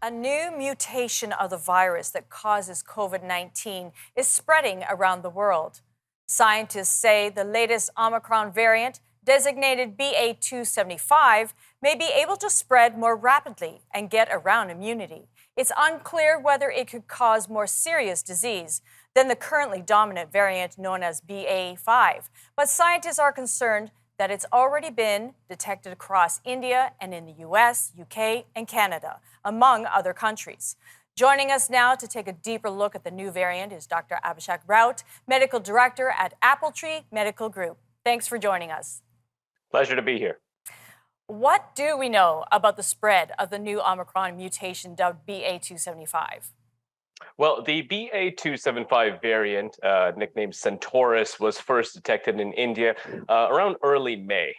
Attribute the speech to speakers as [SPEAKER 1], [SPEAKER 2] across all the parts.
[SPEAKER 1] A new mutation of the virus that causes COVID-19 is spreading around the world. Scientists say the latest Omicron variant, designated BA.2.75, may be able to spread more rapidly and get around immunity. It's unclear whether it could cause more serious disease than the currently dominant variant known as BA.5. But scientists are concerned that it's already been detected across India and in the US, UK, and Canada, among other countries. Joining us now to take a deeper look at the new variant is Dr. Abhiskek Raut, Medical Director at Appletree Medical Group. Thanks for joining us.
[SPEAKER 2] Pleasure to be here.
[SPEAKER 1] What do we know about the spread of the new Omicron mutation dubbed BA.2.75?
[SPEAKER 2] Well, the BA.2.75 variant, nicknamed Centaurus, was first detected in India around early May.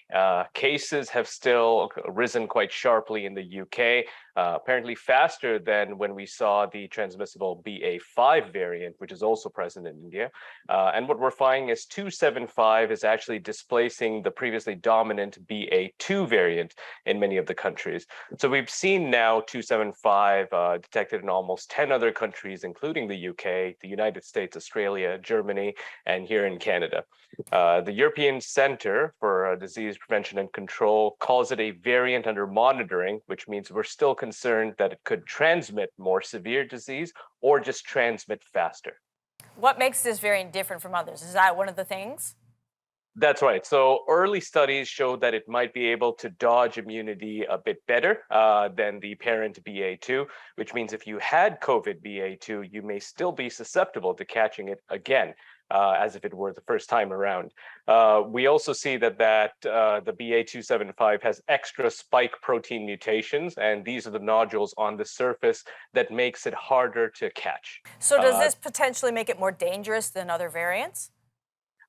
[SPEAKER 2] Cases have still risen quite sharply in the UK, apparently faster than when we saw the transmissible BA.5 variant, which is also present in India. And what we're finding is 2.75 is actually displacing the previously dominant BA.2 variant in many of the countries. So we've seen now 2.75 detected in almost 10 other countries, including the UK, the United States, Australia, Germany, and here in Canada. The European Center for Disease Prevention and Control calls it a variant under monitoring, which means we're still concerned that it could transmit more severe disease or just transmit faster.
[SPEAKER 1] What makes this variant different from others? Is that one of the things?
[SPEAKER 2] That's right. So early studies show that it might be able to dodge immunity a bit better than the parent BA.2, which means if you had COVID BA.2, you may still be susceptible to catching it again, as if it were the first time around. We also see that the BA.2.75 has extra spike protein mutations, and these are the nodules on the surface that makes it harder to catch.
[SPEAKER 1] So does this potentially make it more dangerous than other variants?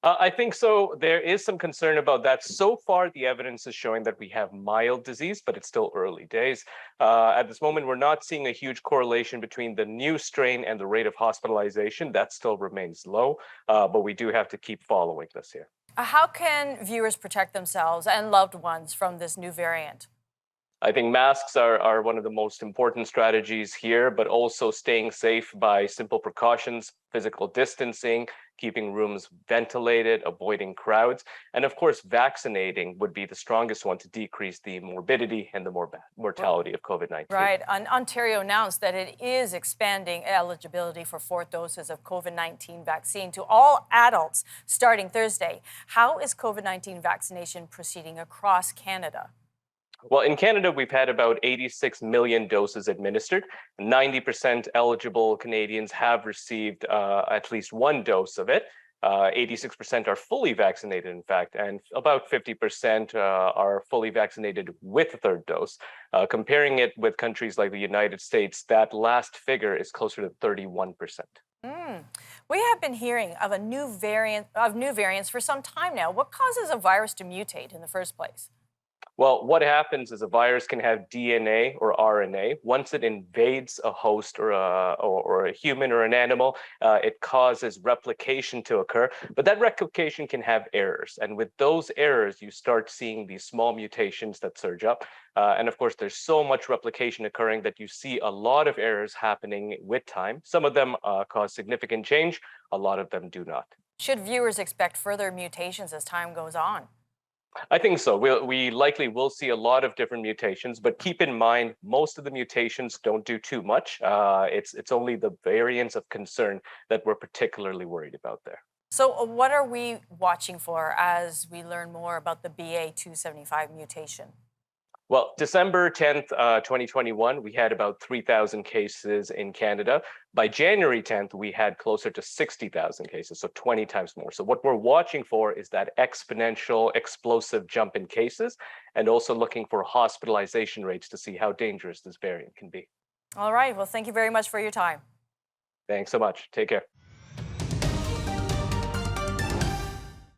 [SPEAKER 2] I think so. There is some concern about that. So far, the evidence is showing that we have mild disease, but it's still early days. At this moment, we're not seeing a huge correlation between the new strain and the rate of hospitalization. That still remains low, but we do have to keep following this here.
[SPEAKER 1] How can viewers protect themselves and loved ones from this new variant?
[SPEAKER 2] I think masks are one of the most important strategies here, but also staying safe by simple precautions, physical distancing, keeping rooms ventilated, avoiding crowds, and of course, vaccinating would be the strongest one to decrease the morbidity and the mortality of COVID-19.
[SPEAKER 1] Right. Ontario announced that it is expanding eligibility for fourth doses of COVID-19 vaccine to all adults starting Thursday. How is COVID-19 vaccination proceeding across Canada?
[SPEAKER 2] Well, in Canada, we've had about 86 million doses administered. 90% eligible Canadians have received at least one dose of it. 86% are fully vaccinated, in fact, and about 50% are fully vaccinated with a third dose. Comparing it with countries like the United States, that last figure is closer to 31%.
[SPEAKER 1] We have been hearing of new variants for some time now. What causes a virus to mutate in the first place?
[SPEAKER 2] Well, what happens is a virus can have DNA or RNA. Once it invades a host or a human or an animal, it causes replication to occur. But that replication can have errors. And with those errors, you start seeing these small mutations that surge up. And of course, there's so much replication occurring that you see a lot of errors happening with time. Some of them cause significant change. A lot of them do not.
[SPEAKER 1] Should viewers expect further mutations as time goes on?
[SPEAKER 2] I think so. We likely will see a lot of different mutations, but keep in mind, most of the mutations don't do too much. It's only the variants of concern that we're particularly worried about there.
[SPEAKER 1] So what are we watching for as we learn more about the BA.2.75 mutation?
[SPEAKER 2] Well, December 10th, 2021, we had about 3,000 cases in Canada. By January 10th, we had closer to 60,000 cases, so 20 times more. So what we're watching for is that exponential, explosive jump in cases, and also looking for hospitalization rates to see how dangerous this variant can be.
[SPEAKER 1] All right. Well, thank you very much for your time.
[SPEAKER 2] Thanks so much. Take care.